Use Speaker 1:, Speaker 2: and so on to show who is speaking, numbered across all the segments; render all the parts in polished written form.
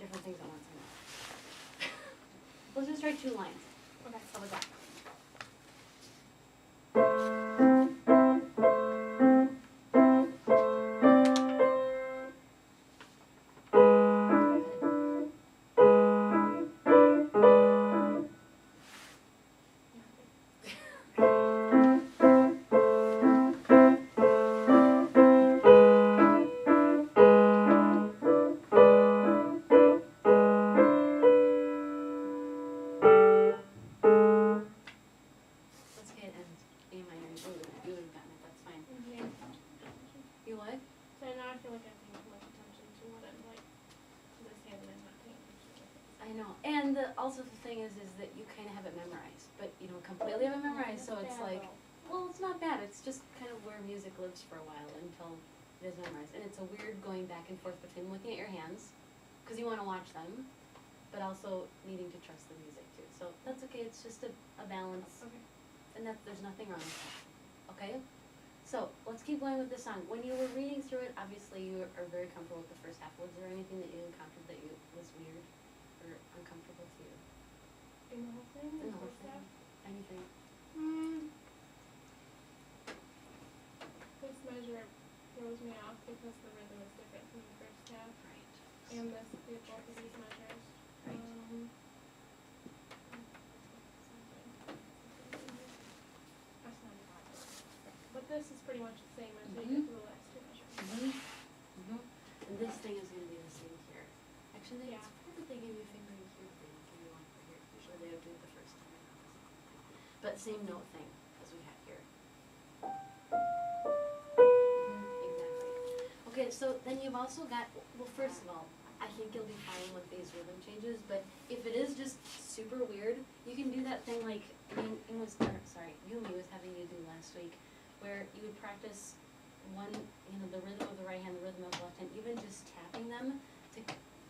Speaker 1: different things at once, I know. Let's just try 2 lines.
Speaker 2: Okay.
Speaker 1: How about that? Let's get an A minor. You would have gotten it, that's fine.
Speaker 2: Yeah.
Speaker 1: You what?
Speaker 2: So now I feel like I'm paying too much attention to what I'm like, because I stand and I'm not paying attention to what
Speaker 1: I know. And also the thing is that you kind of have it memorized, but you don't completely have it memorized, so it's like, well, it's not bad. It's just kind of where music lives for a while until it is memorized. And it's a weird going back and forth between looking at your hands, because you want to watch them, but also needing to trust the music too. So that's okay. It's just a balance.
Speaker 2: Okay.
Speaker 1: And there's nothing wrong with that. Okay? So let's keep going with this song. When you were reading through it, obviously you are very comfortable with the first half. Was there anything that you encountered that was weird or uncomfortable to you?
Speaker 2: In the whole thing?
Speaker 1: In the whole
Speaker 2: first
Speaker 1: thing?
Speaker 2: half?
Speaker 1: Anything?
Speaker 2: This measure throws me off because the rhythm is different from the first half.
Speaker 1: Right.
Speaker 2: And both of these measures.
Speaker 1: Right.
Speaker 2: That's not a lot. But this is pretty much the same until you get to the last 2 measures.
Speaker 1: And this thing is going to be the same here. Actually,
Speaker 2: Yeah.
Speaker 1: it's weird that they give you a finger in here, but they don't give you one for here. Usually they would do it the first time. But same note thing as we had here. Exactly. Okay, so then you've also got, well, first of all, I think you'll be fine with these rhythm changes, but if it is just super weird, you can do that thing like Yumi was having you do last week, where you would practice the rhythm of the right hand, the rhythm of the left hand, even just tapping them to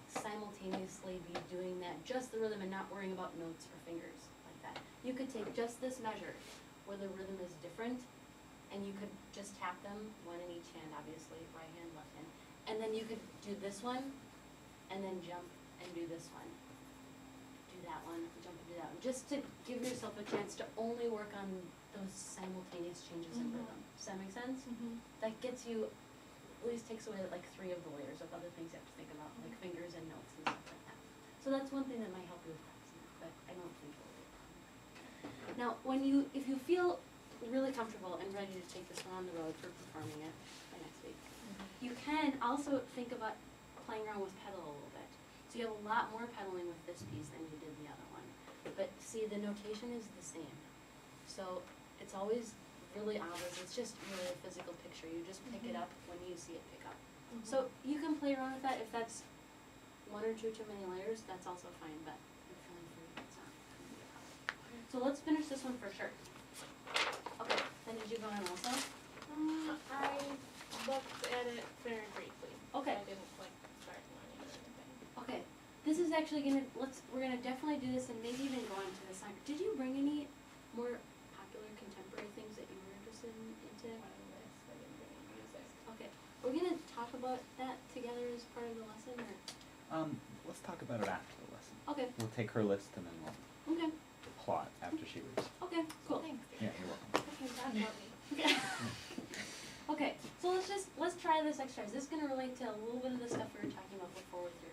Speaker 1: simultaneously be doing that, just the rhythm and not worrying about notes or fingers like that. You could take just this measure where the rhythm is different, and you could just tap them, one in each hand, obviously, right hand, left hand, and then you could do this one, and then jump and do this one. Do that one, jump and do that one, just to give yourself a chance to only work on those simultaneous changes in rhythm. Does that make sense? That gets you, at least takes away like 3 of the layers of other things you have to think about, like fingers and notes and stuff like that. So that's one thing that might help you with practicing it, but I don't think it will be a problem. Now, if you feel really comfortable and ready to take this one on the road for performing it by next week, you can also think about playing around with pedal a little bit. So you have a lot more pedaling with this piece than you did the other one. But see, the notation is the same. So it's always really obvious. It's just really a physical picture. You just pick it up when you see it pick up. So you can play around with that. If that's 1 or 2 too many layers, that's also fine, but I'm feeling free. It's not gonna be a problem. So let's finish this one for sure. Okay, then did you go on also?
Speaker 2: I looked at it very briefly.
Speaker 1: Okay.
Speaker 2: I didn't like start learning or anything.
Speaker 1: Okay, this is actually we're gonna definitely do this and maybe even go on to the song. Did you bring any more popular contemporary things that you were interested in into?
Speaker 2: I didn't bring any music.
Speaker 1: Okay, we're gonna talk about that together as part of the lesson, or?
Speaker 3: Let's talk about it after the lesson.
Speaker 1: Okay,
Speaker 3: We'll take her list and then we'll
Speaker 1: okay,
Speaker 3: plot after she leaves.
Speaker 1: okay, cool.
Speaker 2: Thanks.
Speaker 3: Yeah, you're welcome.
Speaker 2: Okay, that helped me.
Speaker 1: Okay, so let's try this exercise. This is gonna relate to a little bit of the stuff we were talking about before with your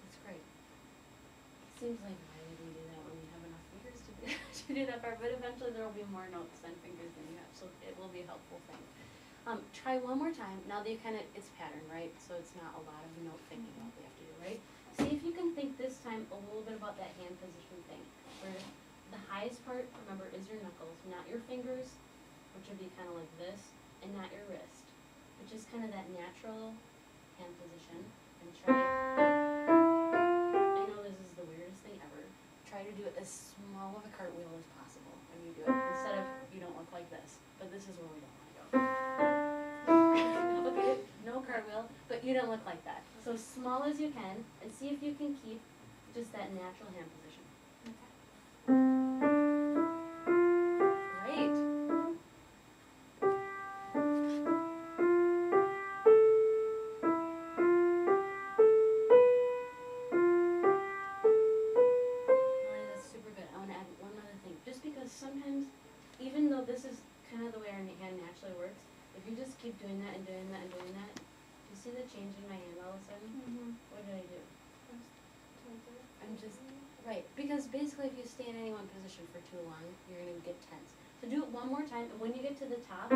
Speaker 1: That's great. Seems like why would we do that when we have enough fingers to do that part, but eventually there will be more notes than fingers than you have, so it will be a helpful thing. Try one more time, now that you it's pattern, right? So it's not a lot of note thinking that we have to do, right? See if you can think this time a little bit about that hand position thing, where the highest part, remember, is your knuckles, not your fingers, which would be kind of like this, and not your wrist, which is kind of that natural hand position, and try I know this is the weirdest thing ever. Try to do it as small of a cartwheel as possible when you do it. Instead of, you don't look like this. But this is where we don't want to go. Okay, no cartwheel. But you you don't look like that. So as small as you can, and see if you can keep just that natural hand position. Great. Molly, that's super good. I want to add one other thing. Just because sometimes, even though this is kind of the way our hand naturally works, if you just keep doing that and doing that and doing that, you see the change in my hand all of a sudden?
Speaker 2: Mm-hmm.
Speaker 1: What did I do? I'm just, right, because basically if you stay in any one position for too long, you're gonna get tense. So do it one more time, and when you get to the top,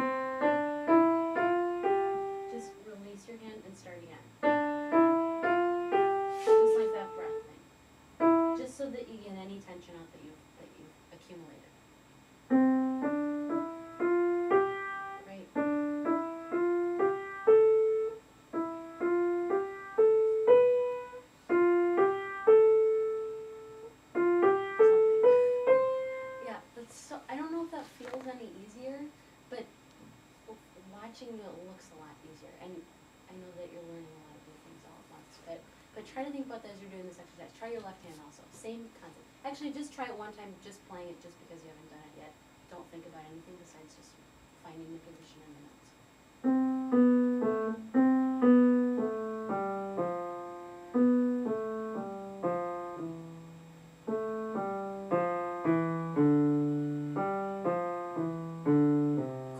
Speaker 1: just release your hand and start again. Just like that breath thing. Just so that you get any tension out that you've accumulated. Right. Something. Yeah, that's so, I don't know if that feels any easier, but watching you, it looks a lot easier. And I know that you're learning a lot of new things all at once, but try to think about that as you're doing this exercise. Try your left hand also, same concept. Actually, just try it one time, just playing it just because you haven't done it yet. Don't think about anything besides just finding the position in the notes.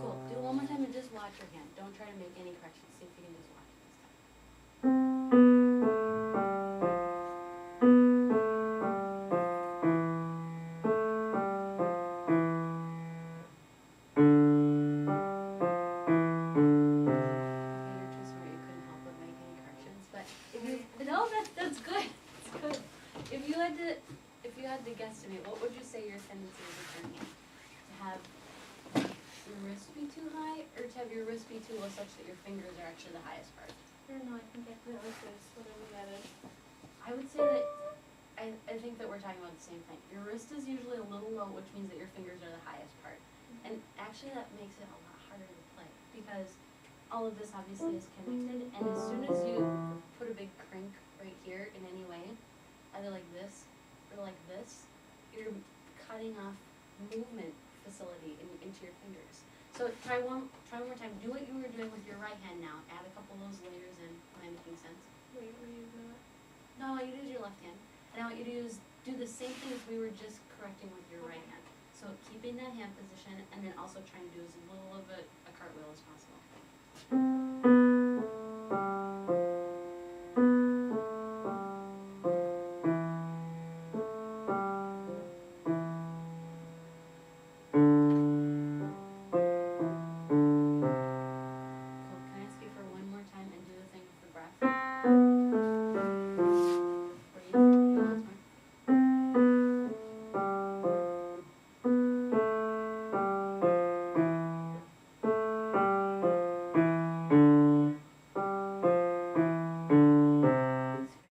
Speaker 1: Cool. Do it one more time and just watch your hand. Don't try to make any corrections. See if you can just watch it this time. Okay, you're too smart. You couldn't help but make any corrections. But if you no, that's good. That's good. If you had to guesstimate, what would you say your tendency is with your hand? To have your wrist be too high, or to have your wrist be too low such that your fingers are actually the highest part?
Speaker 2: I don't know, I think I put it like this, whatever that is.
Speaker 1: I would say that I think that we're talking about the same thing. Your wrist is usually a little low, which means that your fingers are the highest part. And actually that makes it a lot harder to play because all of this obviously is connected, and as soon as you put a big crank right here in any way, either like this or like this, you're cutting off movement facility into your fingers. So try one more time. Do what you were doing with your right hand now. Add a couple of those layers in. Am I making sense?
Speaker 2: Wait, what are you doing?
Speaker 1: No, you use your left hand. And I want you to do the same thing as we were just correcting with your right hand. So keeping that hand position, and then also trying to do as little of a cartwheel as possible.